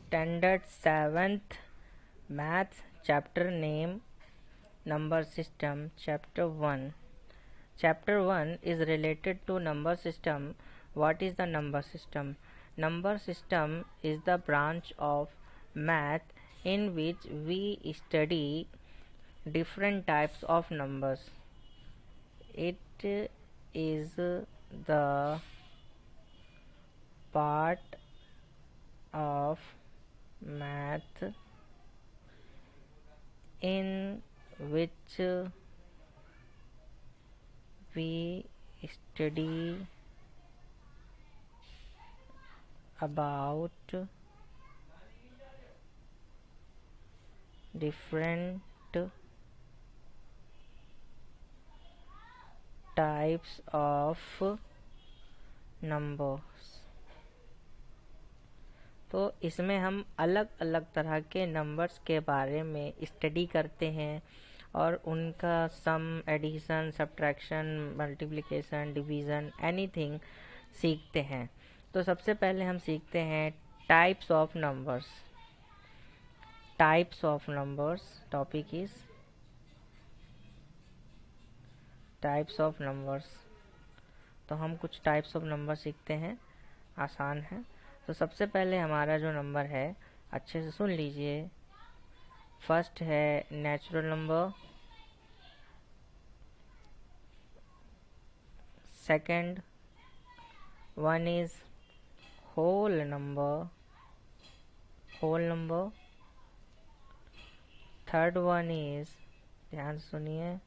Standard 7th Maths chapter name Number System Chapter 1. Chapter 1 is related to number system. What is the number system? Number system is the branch of math in which we study different types of numbers. It is the part of math in which we study about different types of numbers. तो इसमें हम अलग अलग तरह के numbers के बारे में स्टडी करते हैं और उनका sum, addition, subtraction, multiplication, division, anything सीखते हैं। तो सबसे पहले हम सीखते हैं types of numbers. Types of numbers topic is types of numbers. तो हम कुछ टाइप्स ऑफ नंबर सीखते हैं, आसान है। तो सबसे पहले हमारा जो नंबर है, अच्छे से सुन लीजिए। फर्स्ट है natural number, second one is whole number, third one is, ध्यान से सुनिए,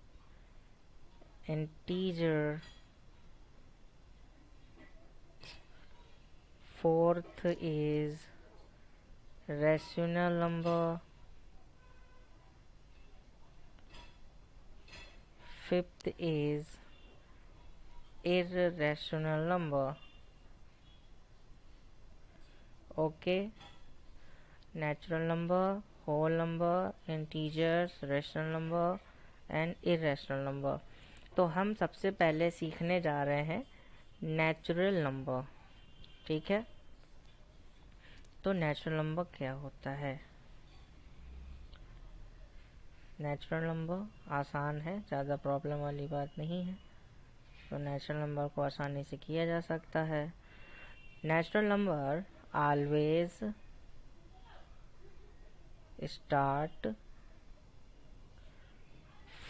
integer, fourth is rational number, fifth is irrational number. Okay, natural number, whole number, integers, rational number and irrational number. तो हम सबसे पहले सीखने जा रहे हैं नेचुरल नंबर, ठीक है। तो नेचुरल नंबर क्या होता है? नेचुरल नंबर आसान है, ज़्यादा प्रॉब्लम वाली बात नहीं है। तो नेचुरल नंबर को आसानी से किया जा सकता है। Natural number always start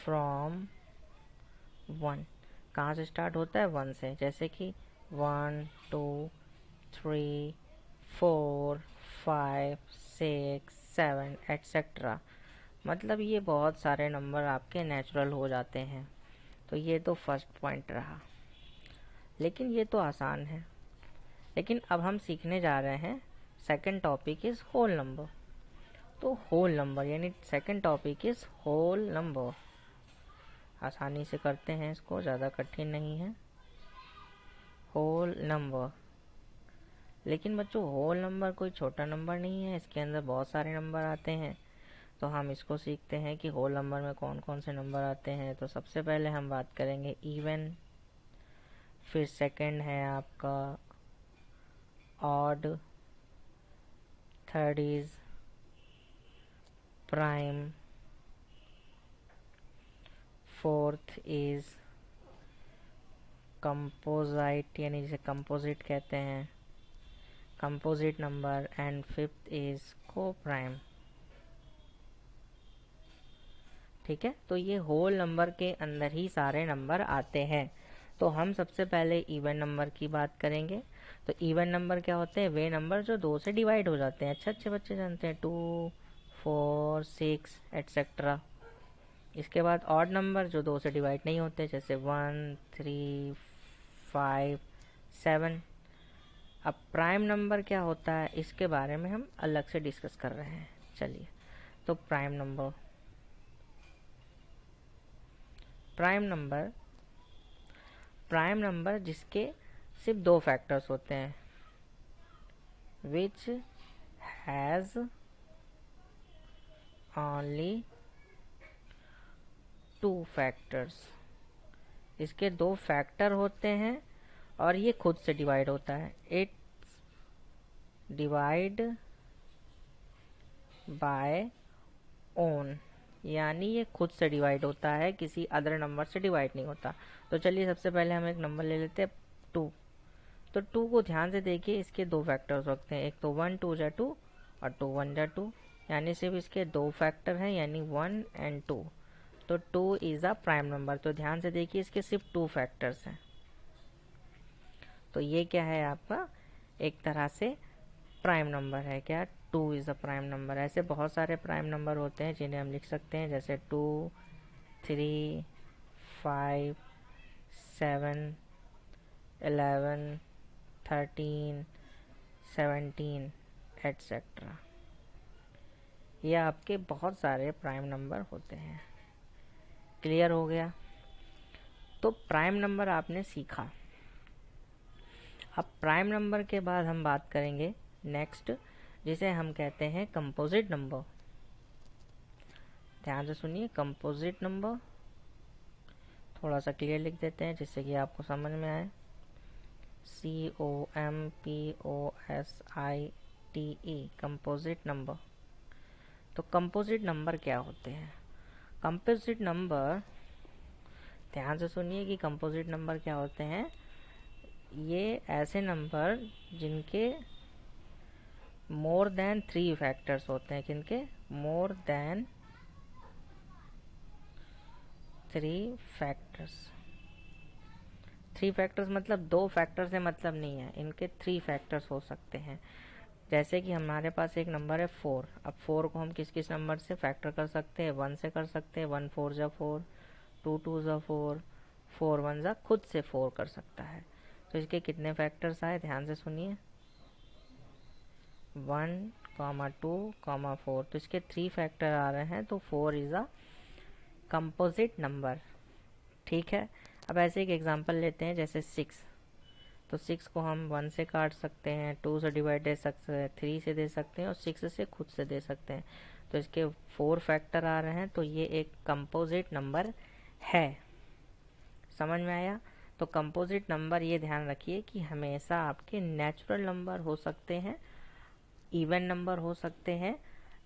from 1। कहाँ से स्टार्ट होता है? 1 से। जैसे कि 1, 2, 3, 4, 5, 6, 7 एट्सेट्रा। मतलब ये बहुत सारे नंबर आपके नेचुरल हो जाते हैं। तो ये तो फर्स्ट पॉइंट रहा, लेकिन ये तो आसान है। लेकिन अब हम सीखने जा रहे हैं second topic is whole number. तो होल नंबर यानी second topic is whole number. आसानी से करते हैं इसको, ज़्यादा कठिन नहीं है। Whole number. लेकिन बच्चों, होल नंबर कोई छोटा नंबर नहीं है, इसके अंदर बहुत सारे नंबर आते हैं। तो हम इसको सीखते हैं कि होल नंबर में कौन कौन से नंबर आते हैं। तो सबसे पहले हम बात करेंगे इवन, फिर सेकंड है आपका odd, third is prime, fourth is composite यानी जिसे कंपोजिट कहते हैं, composite number, and fifth is को प्राइम। ठीक है, तो ये होल नंबर के अंदर ही सारे नंबर आते हैं। तो हम सबसे पहले इवन नंबर की बात करेंगे। तो इवन नंबर क्या होते हैं? वे नंबर जो 2 से डिवाइड हो जाते हैं। अच्छे बच्चे जानते हैं, 2, 4, 6 एट्सेट्रा। इसके बाद ऑड नंबर जो 2 से डिवाइड नहीं होते, जैसे 1, 3, 5, 7। अब प्राइम नंबर क्या होता है, इसके बारे में हम अलग से डिस्कस कर रहे हैं। चलिए, तो प्राइम नंबर जिसके सिर्फ 2 फैक्टर्स होते हैं, विच हैज़ ओनली 2 फैक्टर्स। इसके 2 फैक्टर होते हैं और ये खुद से डिवाइड होता है। इट डिवाइड बाय ओन, यानी ये खुद से डिवाइड होता है, किसी अदर नंबर से डिवाइड नहीं होता। तो चलिए सबसे पहले हम एक नंबर ले लेते हैं 2। तो 2 को ध्यान से देखिए, इसके दो फैक्टर्स होते हैं, एक तो 1 2 जा 2 और 2 1 जा 2, यानी सिर्फ इसके दो फैक्टर हैं, यानी 1 एंड 2। तो 2 इज़ अ प्राइम नंबर। तो ध्यान से देखिए, इसके सिर्फ 2 फैक्टर्स हैं। तो ये क्या है आपका, एक तरह से प्राइम नंबर है। क्या, 2 इज़ अ प्राइम नंबर। ऐसे बहुत सारे प्राइम नंबर होते हैं जिन्हें हम लिख सकते हैं, जैसे 2 3 5 7 11 13 17 एट्सेट्रा। ये आपके बहुत सारे प्राइम नंबर होते हैं। क्लियर हो गया? तो प्राइम नंबर आपने सीखा। अब प्राइम नंबर के बाद हम बात करेंगे नेक्स्ट, जिसे हम कहते हैं कंपोजिट नंबर। ध्यान से सुनिए, कंपोजिट नंबर थोड़ा सा क्लियर लिख देते हैं जिससे कि आपको समझ में आए। COMPOSITE, composite number. तो कंपोजिट नंबर क्या होते हैं? कंपोजिट नंबर, ध्यान से सुनिए कि कंपोजिट नंबर क्या होते हैं। ये ऐसे नंबर जिनके मोर देन 3 फैक्टर्स होते हैं। किनके? More than 3 factors. 3 फैक्टर्स मतलब 2 फैक्टर से मतलब नहीं है, इनके 3 फैक्टर्स हो सकते हैं। जैसे कि हमारे पास एक नंबर है 4। अब 4 को हम किस किस नंबर से फैक्टर कर सकते हैं? 1 से कर सकते हैं, 1 4 जा 4, 2 2 जा 4, 4 1 जा खुद से 4 कर सकता है। तो इसके कितने फैक्टर्स आए? ध्यान से सुनिए, 1 2 4। तो इसके 3 फैक्टर आ रहे हैं, तो 4 इज़ अ कंपोजिट नंबर। ठीक है। अब ऐसे एक एग्जांपल लेते हैं, जैसे 6। तो 6 को हम 1 से काट सकते हैं, 2 से डिवाइड दे सकते हैं, 3 से दे सकते हैं और 6 से खुद से दे सकते हैं। तो इसके 4 फैक्टर आ रहे हैं, तो ये एक कंपोजिट नंबर है। समझ में आया? तो कंपोजिट नंबर, ये ध्यान रखिए कि हमेशा आपके नेचुरल नंबर हो सकते हैं, इवन नंबर हो सकते हैं,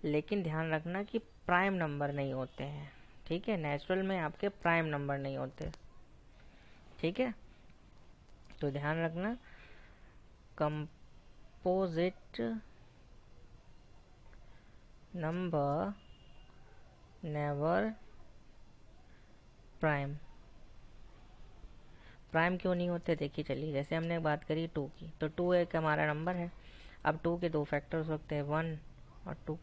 लेकिन ध्यान रखना कि प्राइम नंबर नहीं होते हैं। ठीक है, नेचुरल में आपके प्राइम नंबर नहीं होते। ठीक है, तो ध्यान रखना, composite number never prime. Prime क्यों नहीं होते? देखिए चलिए, जैसे हमने बात करी 2 की, तो 2 एक हमारा नंबर है। अब 2 के दो फैक्टर हो सकते हैं, 1 और 2।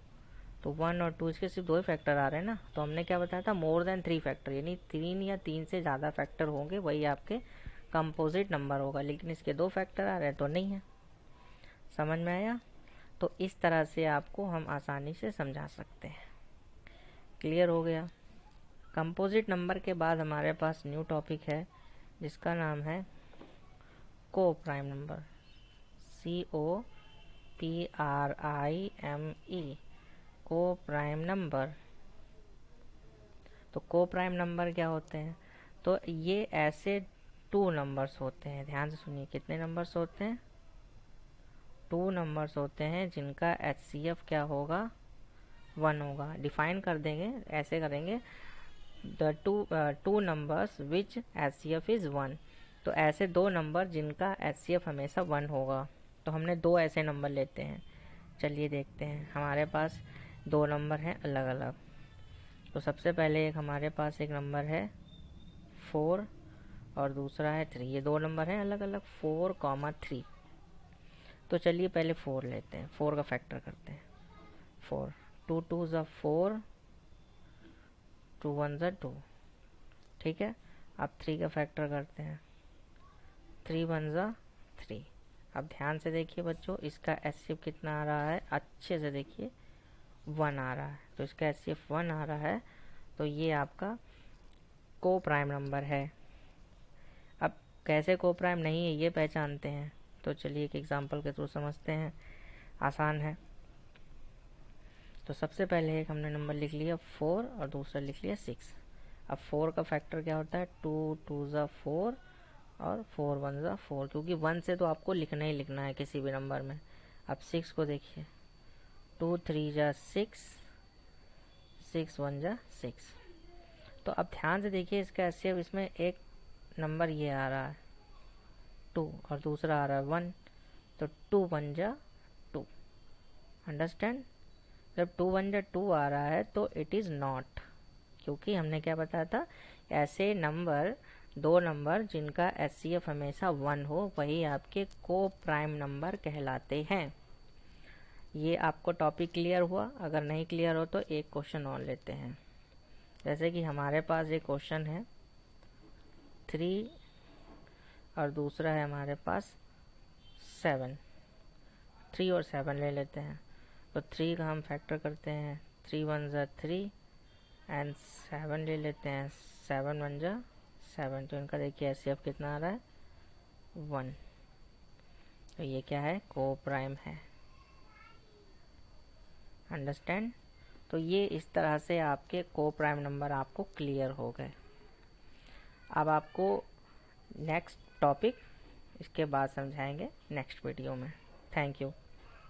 तो 1 और 2 इसके सिर्फ 2 ही फैक्टर आ रहे हैं ना। तो हमने क्या बताया था? मोर देन 3 फैक्टर, यानी 3 या 3 से ज़्यादा फैक्टर होंगे, वही आपके कंपोजिट नंबर होगा। लेकिन इसके 2 फैक्टर आ रहे हैं तो नहीं है। समझ में आया? तो इस तरह से आपको हम आसानी से समझा सकते हैं। क्लियर हो गया? कंपोजिट नंबर के बाद हमारे पास न्यू टॉपिक है जिसका नाम है को प्राइम नंबर। COPRIME, को प्राइम नंबर। तो को प्राइम नंबर क्या होते हैं? तो ये ऐसे 2 नंबर्स होते हैं। ध्यान से सुनिए, कितने नंबर्स होते हैं? 2 नंबर्स होते हैं जिनका HCF क्या होगा? 1 होगा। डिफाइन कर देंगे, ऐसे करेंगे, the two numbers which HCF is 1। तो ऐसे 2 नंबर जिनका HCF हमेशा 1 होगा। तो हमने 2 ऐसे नंबर लेते हैं। चलिए देखते हैं, हमारे पास 2 नंबर हैं अलग अलग। तो सबसे पहले एक हमारे पास एक नंबर है 4 और दूसरा है 3। ये 2 नंबर हैं अलग अलग, 4 3। तो चलिए पहले 4 लेते हैं, 4 का फैक्टर करते हैं। 4, 2 2 ज़ा 4, 2 1 ज़ा 2। ठीक है, अब 3 का फैक्टर करते हैं, 3 1 ज़ा 3। अब ध्यान से देखिए बच्चों, इसका HCF कितना आ रहा है? अच्छे से देखिए, 1 आ रहा है। तो इसका HCF 1 आ रहा है, तो ये आपका को प्राइम नंबर है। अब कैसे को प्राइम नहीं है ये पहचानते हैं, तो चलिए एक एग्जांपल के थ्रू समझते हैं, आसान है। तो सबसे पहले एक हमने नंबर लिख लिया 4 और दूसरा लिख लिया 6। अब 4 का फैक्टर क्या होता है? 2 2 ज़ा 4 और 4 1 ज़ा 4, क्योंकि 1 से तो आपको लिखना ही लिखना है किसी भी नंबर में। अब 6 को देखिए, 2 3 जा 6, 6 1 जा 6। तो अब ध्यान से देखिए इसका एचसीएफ, इसमें एक नंबर ये आ रहा है 2 और दूसरा आ रहा है 1, तो 2 1 जा 2। अंडरस्टैंड? जब 2 1 जा 2 आ रहा है तो इट इज़ नॉट, क्योंकि हमने क्या बताया था, ऐसे नंबर, दो नंबर जिनका एचसीएफ हमेशा 1 हो वही आपके को प्राइम नंबर कहलाते हैं। ये आपको टॉपिक क्लियर हुआ? अगर नहीं क्लियर हो तो एक क्वेश्चन और लेते हैं। जैसे कि हमारे पास ये क्वेश्चन है 3 और दूसरा है हमारे पास 7, 3 और 7 ले लेते हैं। तो 3 का हम फैक्टर करते हैं, 3 1 जा 3 एंड 7 ले लेते हैं, 7 1 जा 7। तो इनका देखिए एचसीएफ कितना आ रहा है 1। तो ये क्या है, को प्राइम है। अंडरस्टैंड? तो ये इस तरह से आपके को प्राइम नंबर आपको क्लियर हो गए। अब आपको नेक्स्ट टॉपिक इसके बाद समझाएंगे नेक्स्ट वीडियो में। Thank you.